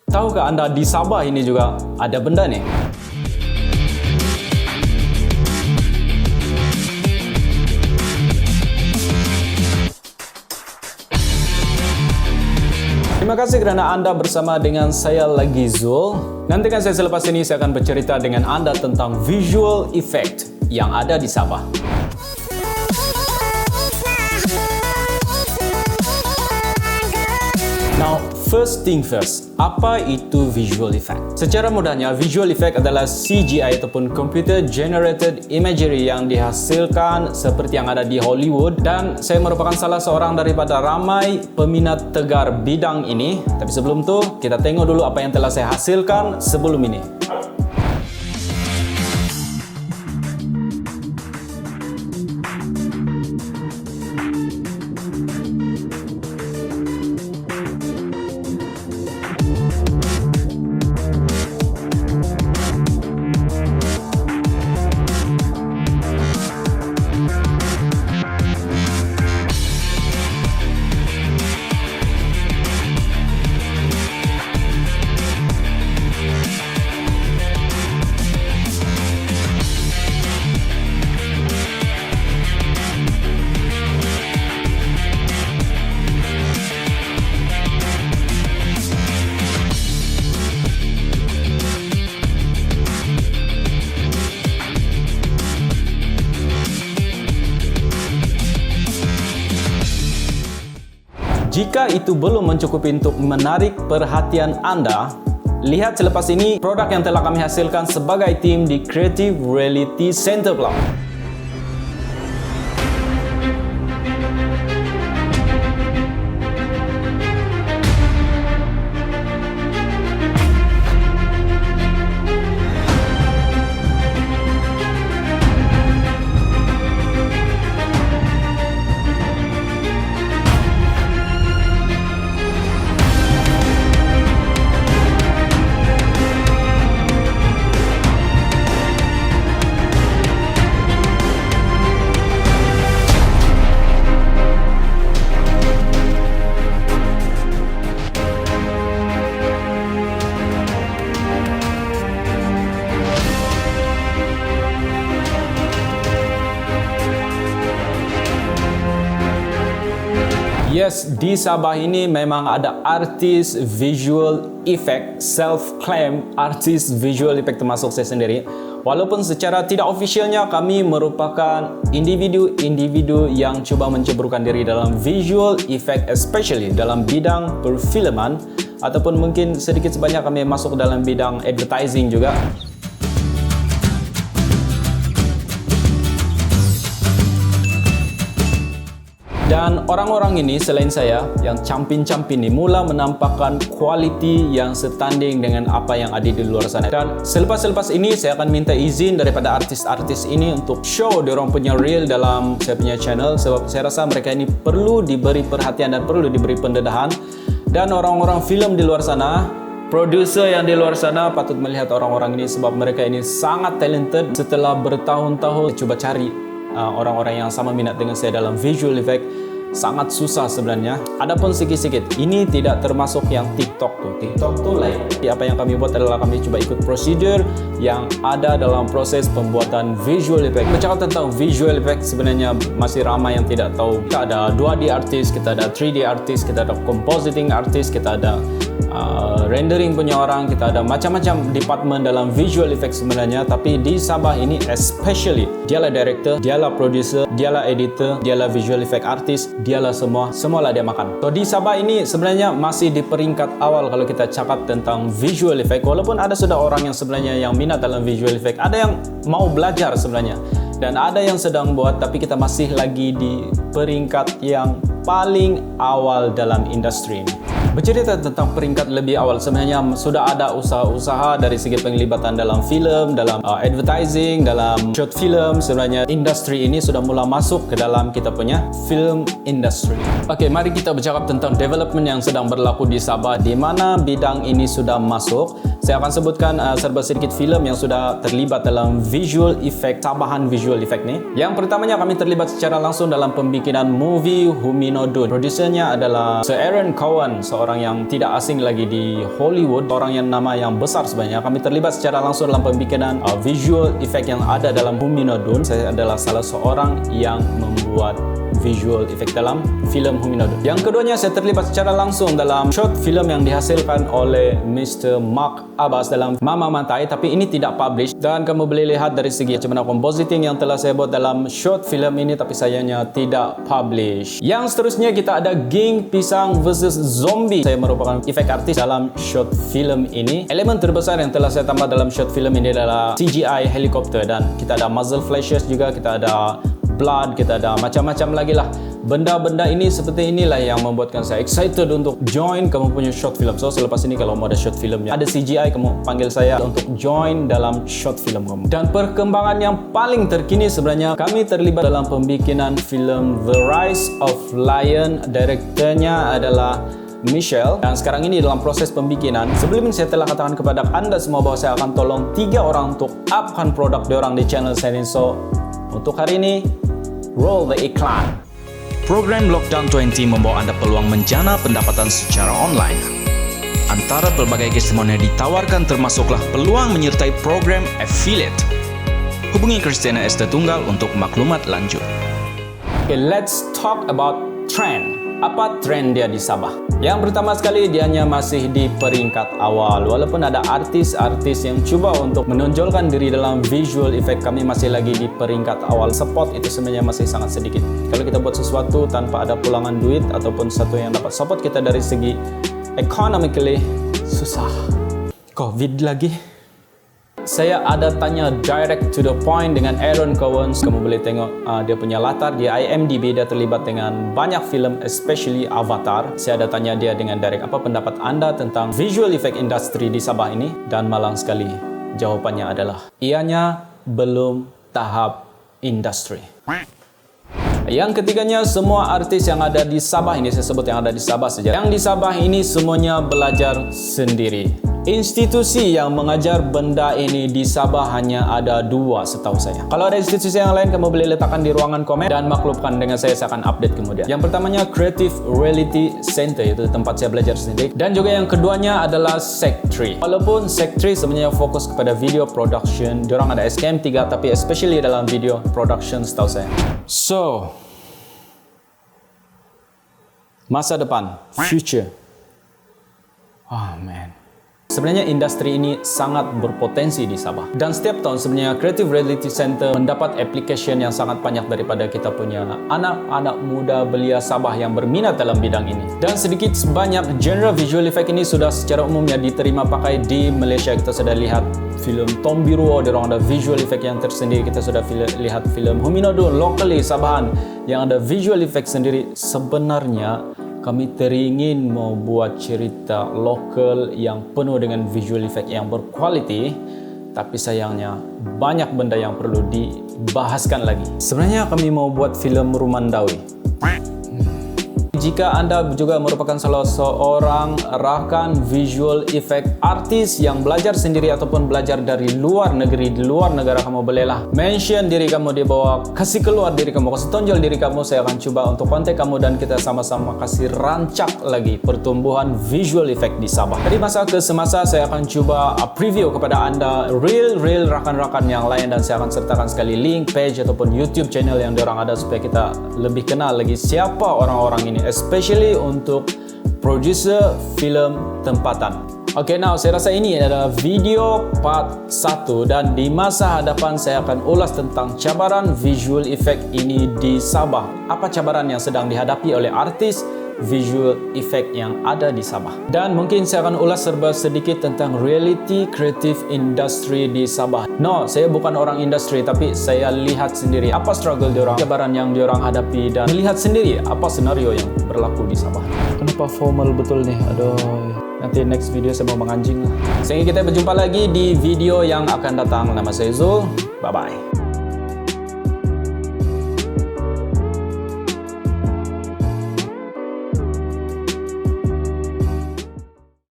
Tahukah anda di Sabah ini juga ada benda nih? Terima kasih kerana anda bersama dengan saya lagi Zul. Nantikan saya selepas ini saya akan bercerita dengan anda tentang visual effect yang ada di Sabah. Now, first thing first, apa itu visual effect? Secara mudahnya, visual effect adalah CGI ataupun Computer Generated Imagery yang dihasilkan seperti yang ada di Hollywood, dan saya merupakan salah seorang daripada ramai peminat tegar bidang ini. Tapi sebelum tu, kita tengok dulu apa yang telah saya hasilkan sebelum ini. Jika itu belum mencukupi untuk menarik perhatian anda, lihat selepas ini produk yang telah kami hasilkan sebagai tim di Creative Reality Center Pula. Yes, di Sabah ini memang ada artis visual effect, self-claim artis visual effect termasuk saya sendiri. Walaupun secara tidak officialnya kami merupakan individu-individu yang cuba menceburkan diri dalam visual effect, especially dalam bidang perfilman, ataupun mungkin sedikit sebanyak kami masuk dalam bidang advertising juga. Dan orang-orang ini selain saya yang campin-campin ini mula menampakkan kualiti yang setanding dengan apa yang ada di luar sana. Dan selepas ini saya akan minta izin daripada artis-artis ini untuk show diorang punya reel dalam saya punya channel, sebab saya rasa mereka ini perlu diberi perhatian dan perlu diberi pendedahan. Dan orang-orang filem di luar sana, produser yang di luar sana patut melihat orang-orang ini sebab mereka ini sangat talented. Setelah bertahun-tahun cuba cari orang-orang yang sama minat dengan saya dalam visual effect, sangat susah sebenarnya. Adapun sikit-sikit, ini tidak termasuk yang TikTok tuh. TikTok tuh lain. Apa yang kami buat adalah kami coba ikut prosedur yang ada dalam proses pembuatan visual effect. Bercakap tentang visual effect, sebenarnya masih ramai yang tidak tahu. Kita ada 2D artist, kita ada 3D artist, kita ada compositing artist, kita ada rendering punya orang, kita ada macam-macam department dalam visual effect sebenarnya. Tapi di Sabah ini especially, dialah director, dialah producer, dialah editor, dialah visual effect artist, dialah semualah dia makan. So di Sabah ini sebenarnya masih di peringkat awal kalau kita cakap tentang visual effect. Walaupun ada sudah orang yang sebenarnya yang minat dalam visual effect, ada yang mau belajar sebenarnya, dan ada yang sedang buat, tapi kita masih lagi di peringkat yang paling awal dalam industri ini. Bercerita tentang peringkat lebih awal, sebenarnya sudah ada usaha-usaha dari segi penglibatan dalam filem, dalam advertising, dalam short film. Sebenarnya industri ini sudah mula masuk ke dalam kita punya film industry. Okey, mari kita bercakap tentang development yang sedang berlaku di Sabah, di mana bidang ini sudah masuk. Saya akan sebutkan serba sedikit filem yang sudah terlibat dalam visual effect, tambahan visual effect ni. Yang pertamanya kami terlibat secara langsung dalam pembikinan movie Huminodun. Produsernya adalah Sir Aaron Cohen, seorang yang tidak asing lagi di Hollywood, orang yang nama yang besar sebenarnya. Kami terlibat secara langsung dalam pembikinan visual effect yang ada dalam Huminodun. Saya adalah salah seorang yang membuat visual effect dalam filem Huminodun. Yang keduanya, saya terlibat secara langsung dalam short film yang dihasilkan oleh Mr. Mark Abbas dalam Mama Matai, tapi ini tidak publish dan kamu boleh lihat dari segi macam mana compositing yang telah saya buat dalam short film ini, tapi sayangnya tidak publish. Yang seterusnya kita ada Geng Pisang vs Zombie. Saya merupakan efek artis dalam short film ini. Elemen terbesar yang telah saya tambah dalam short film ini adalah CGI helikopter, dan kita ada muzzle flashes juga, kita ada blood, kita ada macam-macam lagi lah. Benda-benda ini seperti inilah yang membuatkan saya excited untuk join kamu punya short film. So selepas ini kalau mau ada short filmnya, ada CGI, kamu panggil saya untuk join dalam short film kamu. Dan perkembangan yang paling terkini sebenarnya, kami terlibat dalam pembikinan film The Rise of Lion. Direkturnya adalah Michelle, dan sekarang ini dalam proses pembikinan. Sebelum ini saya telah katakan kepada anda semua bahwa saya akan tolong 3 orang untuk upkan produk diorang di channel saya. So untuk hari ini, roll the iklan. Program Lockdown 20 membawa anda peluang menjana pendapatan secara online. Antara pelbagai keistimewaan yang ditawarkan termasuklah peluang menyertai program affiliate. Hubungi Christiana Esther Tunggal untuk maklumat lanjut. Okay, let's talk about trend. Apa trend dia di Sabah? Yang pertama sekali, dianya masih di peringkat awal. Walaupun ada artis-artis yang cuba untuk menonjolkan diri dalam visual effect, kami masih lagi di peringkat awal. Support itu sebenarnya masih sangat sedikit. Kalau kita buat sesuatu tanpa ada pulangan duit ataupun sesuatu yang dapat support kita dari segi economically, susah. COVID lagi. Saya ada tanya direct to the point dengan Aaron Cohen. Kamu boleh tengok dia punya latar di IMDb. Dia terlibat dengan banyak filem, especially Avatar. Saya ada tanya dia dengan direct, apa pendapat anda tentang visual effect industry di Sabah ini? Dan malang sekali, jawapannya adalah ianya belum tahap industri. Yang ketiganya, semua artis yang ada di Sabah ini, saya sebut yang ada di Sabah saja. Yang di Sabah ini semuanya belajar sendiri. Institusi yang mengajar benda ini di Sabah hanya ada 2 setahu saya. Kalau ada institusi yang lain, kamu boleh letakkan di ruangan komen dan maklumkan dengan saya akan update kemudian. Yang pertamanya Creative Reality Center, itu tempat saya belajar sendiri. Dan juga yang keduanya adalah Sec3. Walaupun Sec3 sebenarnya fokus kepada video production, diorang ada SKM3, tapi especially dalam video production setahu saya. So, masa depan, future. Oh man. Sebenarnya industri ini sangat berpotensi di Sabah. Dan setiap tahun sebenarnya Creative Reality Center mendapat application yang sangat banyak daripada kita punya anak-anak muda belia Sabah yang berminat dalam bidang ini. Dan sedikit sebanyak genre visual effect ini sudah secara umumnya diterima pakai di Malaysia. Kita sudah lihat filem Tom Biruo, diorang ada visual effect yang tersendiri. Kita sudah lihat filem Huminodun, locally Sabahan, yang ada visual effect sendiri. Sebenarnya kami teringin mau buat cerita lokal yang penuh dengan visual effect yang berkualiti, tapi sayangnya banyak benda yang perlu dibahaskan lagi. Sebenarnya kami mau buat filem Rumandawi. Jika anda juga merupakan salah seorang rakan visual effect artis yang belajar sendiri ataupun belajar dari luar negeri, di luar negara, kamu bolehlah mention diri kamu di bawah, kasih keluar diri kamu, kasih tonjol diri kamu. Saya akan coba untuk kontak kamu dan kita sama-sama kasih rancak lagi pertumbuhan visual effect di Sabah. Dari masa ke semasa saya akan coba preview kepada anda real rakan-rakan yang lain, dan saya akan sertakan sekali link page ataupun YouTube channel yang diorang ada supaya kita lebih kenal lagi siapa orang-orang ini, especially untuk producer filem tempatan. Okay, now saya rasa ini adalah video part 1, dan di masa hadapan saya akan ulas tentang cabaran visual effect ini di Sabah. Apa cabaran yang sedang dihadapi oleh artis visual effect yang ada di Sabah. Dan mungkin saya akan ulas serba sedikit tentang reality creative industry di Sabah. No, saya bukan orang industri, tapi saya lihat sendiri apa struggle diorang, cabaran yang diorang hadapi, dan melihat sendiri apa senario yang berlaku di Sabah. Kenapa formal betul nih? Aduh, nanti next video saya mau menganjing lah. Sehingga kita berjumpa lagi di video yang akan datang. Nama saya Zul. Bye-bye.